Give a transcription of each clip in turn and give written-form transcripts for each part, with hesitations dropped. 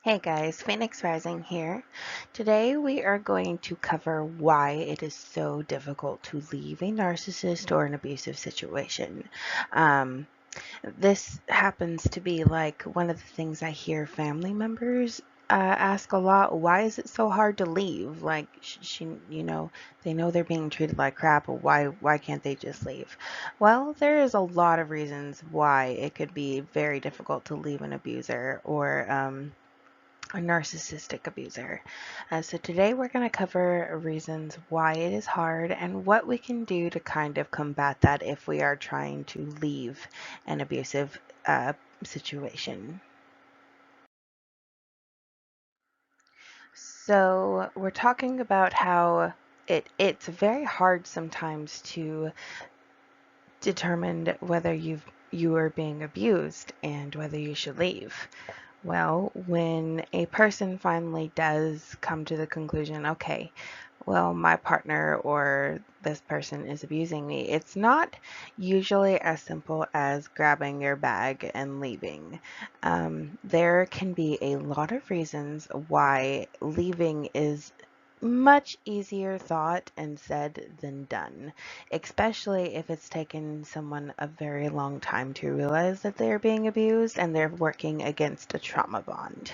Hey guys, Phoenix Rising here. Today we are going to cover why it is so difficult to leave a narcissist or an abusive situation. Um, this happens to be like one of the things I hear family members ask a lot. Why is it so hard to leave? Like they know they're being treated like crap. But why can't they just leave? Well, there is a lot of reasons why it could be very difficult to leave an abuser or a narcissistic abuser. So today we're going to cover reasons why it is hard and what we can do to kind of combat that if we are trying to leave an abusive situation. So we're talking about how it's very hard sometimes to determine whether you are being abused and whether you should leave. Well, when a person finally does come to the conclusion, okay, well, my partner or this person is abusing me, it's not usually as simple as grabbing your bag and leaving. There can be a lot of reasons why leaving is much easier thought and said than done, especially if it's taken someone a very long time to realize that they're being abused and they're working against a trauma bond.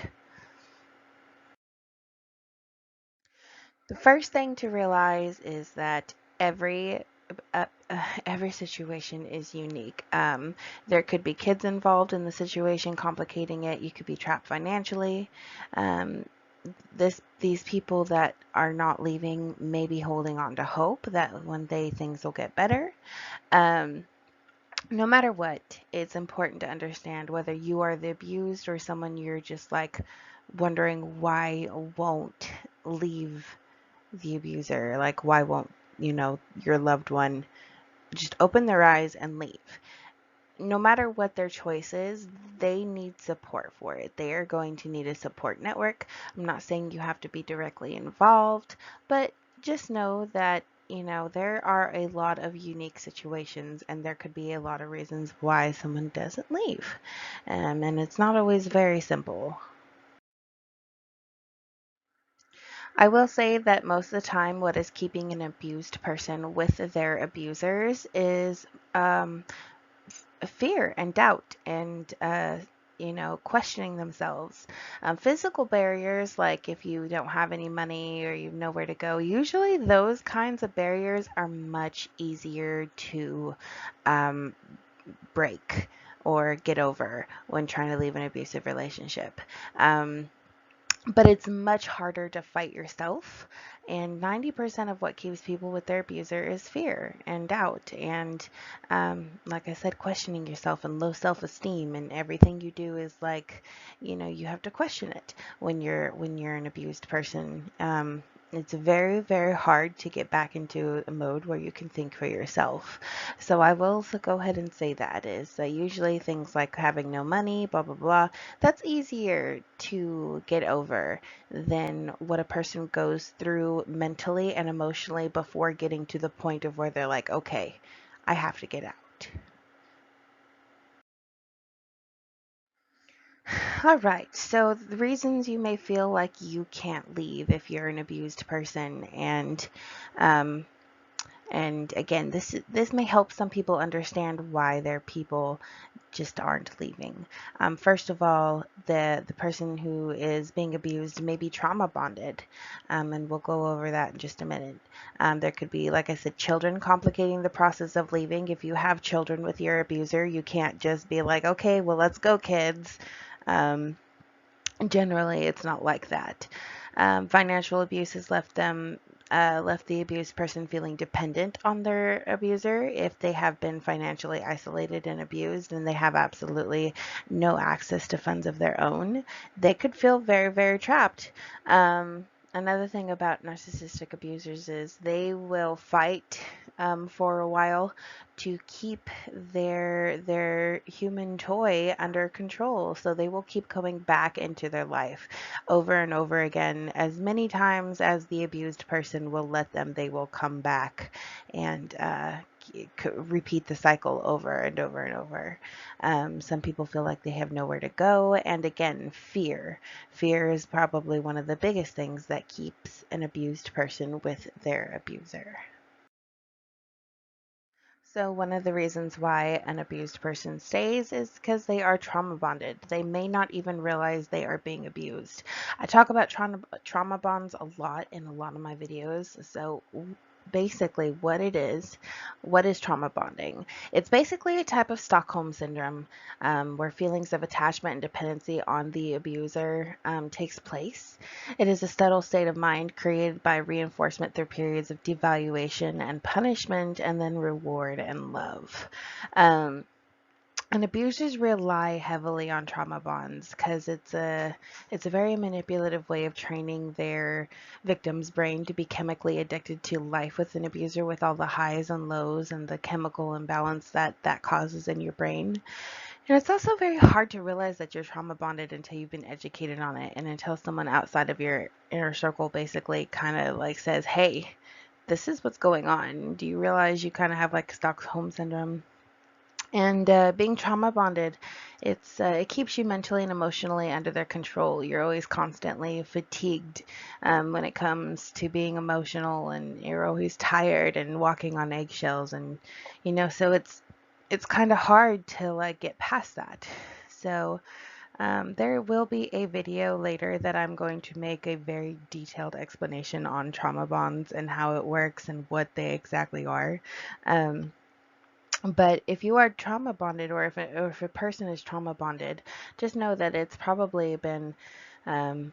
The first thing to realize is that every situation is unique. There could be kids involved in the situation, complicating it. You could be trapped financially. Um, these people that are not leaving may be holding on to hope that one day things will get better. Um, no matter what, it's important to understand whether you are the abused or someone you're just like wondering why won't leave the abuser. Like, why won't, your loved one just open their eyes and leave? No matter what their choice is, they need support for it. They are going to need a support network. I'm not saying you have to be directly involved, but just know that, there are a lot of unique situations and there could be a lot of reasons why someone doesn't leave. And it's not always very simple. I will say that most of the time, what is keeping an abused person with their abusers is um, fear and doubt and questioning themselves. Physical barriers, like if you don't have any money or you have nowhere to go, usually those kinds of barriers are much easier to um, break or get over when trying to leave an abusive relationship. But it's much harder to fight yourself. And 90% of what keeps people with their abuser is fear and doubt. And like I said, questioning yourself and low self-esteem. And everything you do is like, you have to question it when you're an abused person. It's very, very hard to get back into a mode where you can think for yourself. So I will also go ahead and say that is usually things like having no money, blah, blah, blah, that's easier to get over than what a person goes through mentally and emotionally before getting to the point of where they're like, okay, I have to get out. All right, so the reasons you may feel like you can't leave if you're an abused person, um, and again, this may help some people understand why their people just aren't leaving. First of all, the person who is being abused may be trauma bonded, and we'll go over that in just a minute. There could be, like I said, children complicating the process of leaving. If you have children with your abuser, you can't just be like, okay, well, let's go, kids. Um, Generally, it's not like that. Financial abuse has left the abused person feeling dependent on their abuser. If they have been financially isolated and abused and they have absolutely no access to funds of their own, they could feel very, very trapped. Another thing about narcissistic abusers is they will fight for a while to keep their human toy under control. So they will keep coming back into their life over and over again. As many times as the abused person will let them, they will come back and repeat the cycle over and over and over. Some people feel like they have nowhere to go. And again, fear. Fear is probably one of the biggest things that keeps an abused person with their abuser. So, one of the reasons why an abused person stays is because they are trauma bonded. They may not even realize they are being abused. I talk about trauma bonds a lot in a lot of my videos. So, basically, what is trauma bonding? It's basically a type of Stockholm syndrome where feelings of attachment and dependency on the abuser takes place. It is a subtle state of mind created by reinforcement through periods of devaluation and punishment, and then reward and love. Um, and abusers rely heavily on trauma bonds because it's a very manipulative way of training their victim's brain to be chemically addicted to life with an abuser, with all the highs and lows and the chemical imbalance that causes in your brain. And it's also very hard to realize that you're trauma bonded until you've been educated on it, and until someone outside of your inner circle basically kind of like says, "Hey, this is what's going on. Do you realize you kind of have like Stockholm syndrome?" And being trauma bonded, it keeps you mentally and emotionally under their control. You're always constantly fatigued when it comes to being emotional, and you're always tired and walking on eggshells, and so it's kind of hard to like get past that. So there will be a video later that I'm going to make a very detailed explanation on trauma bonds and how it works and what they exactly are. Um, but if you are trauma bonded, or if a person is trauma bonded, just know that it's probably been, um,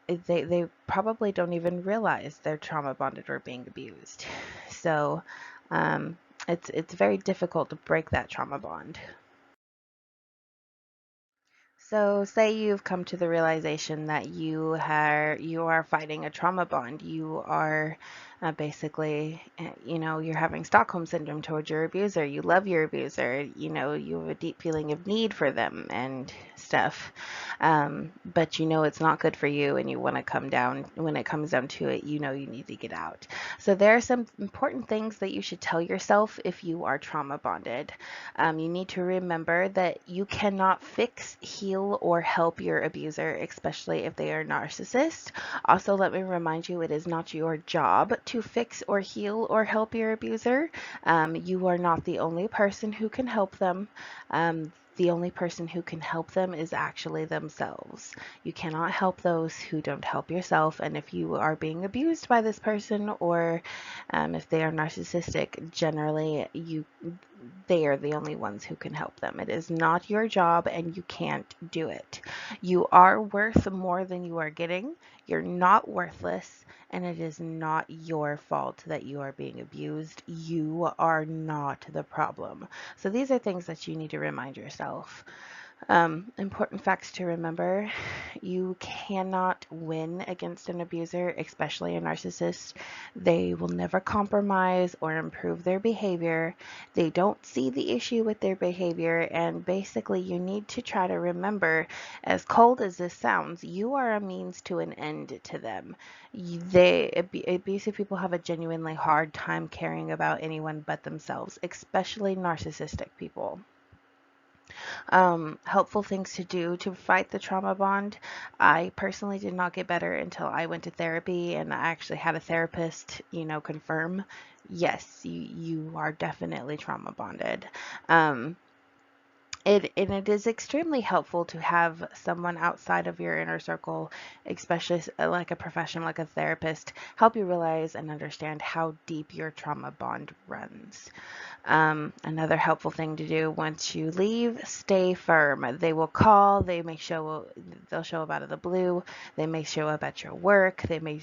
they probably don't even realize they're trauma bonded or being abused. So it's very difficult to break that trauma bond. So, say you've come to the realization that you are fighting a trauma bond. You are basically, you're having Stockholm syndrome towards your abuser. You love your abuser. You have a deep feeling of need for them and stuff. But it's not good for you, and you want to come down. When it comes down to it, you need to get out. So there are some important things that you should tell yourself if you are trauma bonded. You need to remember that you cannot fix, heal, or help your abuser, especially if they are narcissists. Also, let me remind you, it is not your job to fix or heal or help your abuser. You are not the only person who can help them. The only person who can help them is actually themselves. You cannot help those who don't help yourself. And if you are being abused by this person, or if they are narcissistic, generally they are the only ones who can help them. It is not your job, and you can't do it. You are worth more than you are getting. You're not worthless, and it is not your fault that you are being abused. You are not the problem. So these are things that you need to remind yourself. Important facts to remember: you cannot win against an abuser, especially a narcissist. They will never compromise or improve their behavior. They don't see the issue with their behavior, and basically, you need to try to remember, as cold as this sounds, you are a means to an end to them. Abusive people have a genuinely hard time caring about anyone but themselves, especially narcissistic people. Helpful things to do to fight the trauma bond. I personally did not get better until I went to therapy, and I actually had a therapist, confirm, yes, you are definitely trauma bonded. Um, it is extremely helpful to have someone outside of your inner circle, especially like a professional, like a therapist, help you realize and understand how deep your trauma bond runs. Another helpful thing to do once you leave: stay firm. They will call. They'll show up out of the blue. They may show up at your work. They may,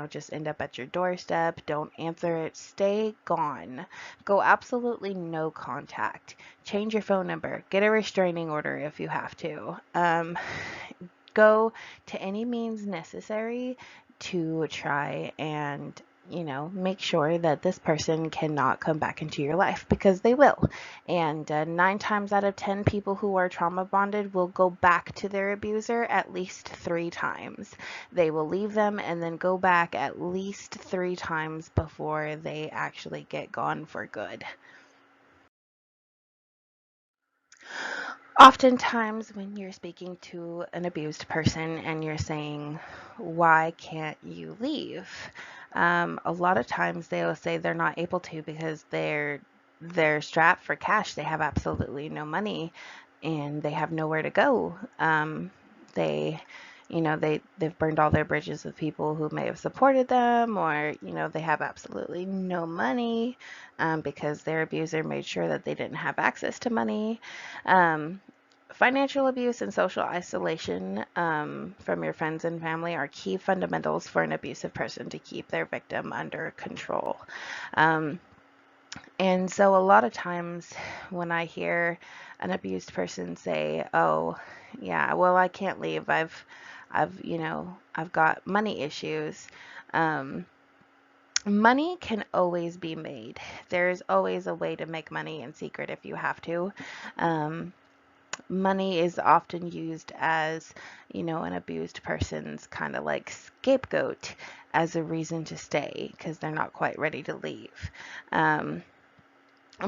just end up at your doorstep. Don't answer it. Stay gone. Go absolutely no contact. Change your phone number. Get a restraining order if you have to. Go to any means necessary to try and make sure that this person cannot come back into your life, because they will. And 9 times out of 10, people who are trauma bonded will go back to their abuser at least 3 times. They will leave them and then go back at least 3 times before they actually get gone for good. Oftentimes, when you're speaking to an abused person and you're saying, "Why can't you leave?" A lot of times they'll say they're not able to because they're strapped for cash. They have absolutely no money, and they have nowhere to go. They, they've burned all their bridges with people who may have supported them, or they have absolutely no money because their abuser made sure that they didn't have access to money. Um, Financial abuse and social isolation from your friends and family are key fundamentals for an abusive person to keep their victim under control. Um, and so a lot of times when I hear an abused person say, "Oh, yeah, well, I can't leave. I've got money issues." Um, Money can always be made. There's always a way to make money in secret if you have to. Um, Money is often used as, an abused person's kind of like scapegoat as a reason to stay because they're not quite ready to leave. Um,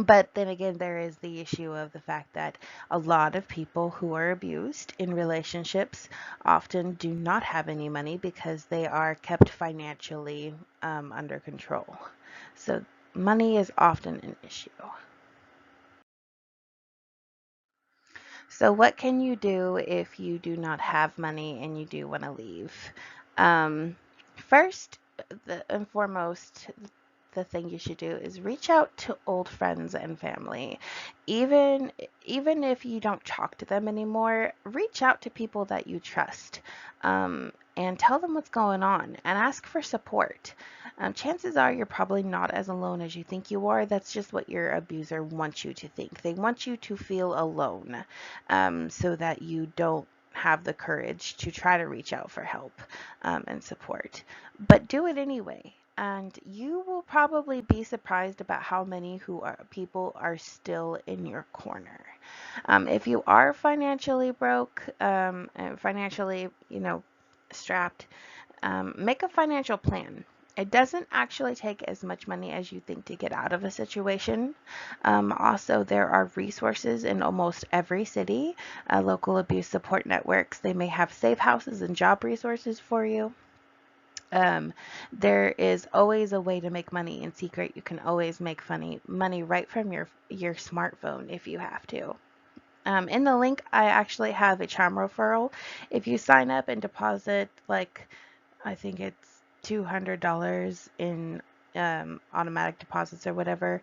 but then again, there is the issue of the fact that a lot of people who are abused in relationships often do not have any money because they are kept financially under control. So money is often an issue. So, what can you do if you do not have money and you do want to leave? Um, First, and foremost, the thing you should do is reach out to old friends and family. Even even if you don't talk to them anymore, reach out to people that you trust, and tell them what's going on and ask for support. Chances are you're probably not as alone as you think you are. That's just what your abuser wants you to think. They want you to feel alone, so that you don't have the courage to try to reach out for help and support. But do it anyway. And you will probably be surprised about how many people are still in your corner. If you are financially broke, and financially, strapped, make a financial plan. It doesn't actually take as much money as you think to get out of a situation. Also, there are resources in almost every city, local abuse support networks. They may have safe houses and job resources for you. Um, there is always a way to make money in secret. You can always make money right from your smartphone if you have to. In the link, I actually have a Chime referral. If you sign up and deposit, like, I think it's $200 in automatic deposits or whatever.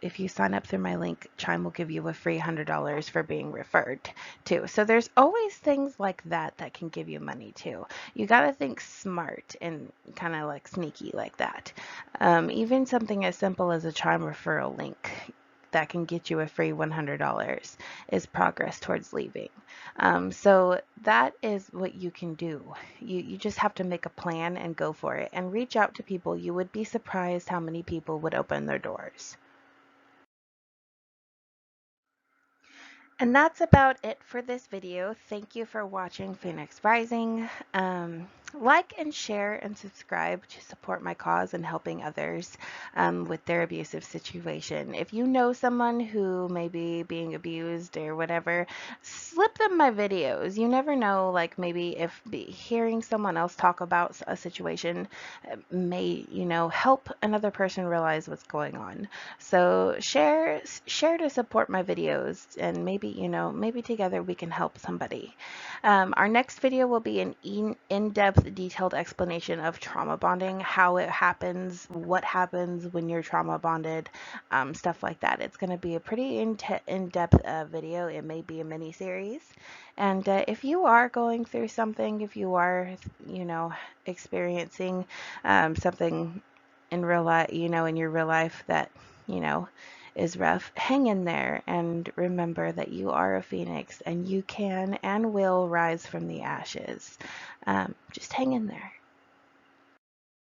If you sign up through my link, Chime will give you a free $100 for being referred too. So there's always things like that that can give you money too. You got to think smart and kind of like sneaky like that. Even something as simple as a Chime referral link that can get you a free $100 is progress towards leaving. So that is what you can do. You just have to make a plan and go for it and reach out to people. You would be surprised how many people would open their doors. And that's about it for this video. Thank you for watching Phoenix Rising. Like and share and subscribe to support my cause and helping others with their abusive situation. If you know someone who may be being abused or whatever, slip them my videos. You never know, like maybe if hearing someone else talk about a situation may, help another person realize what's going on. So share to support my videos, and maybe together we can help somebody. Our next video will be an in-depth detailed explanation of trauma bonding, how it happens, what happens when you're trauma bonded, stuff like that. It's going to be a pretty in-depth video. It may be a mini series. And if you are going through something, if you are, experiencing something in real life, in your real life that, you know, is rough, hang in there and remember that you are a phoenix and you can and will rise from the ashes. Just hang in there.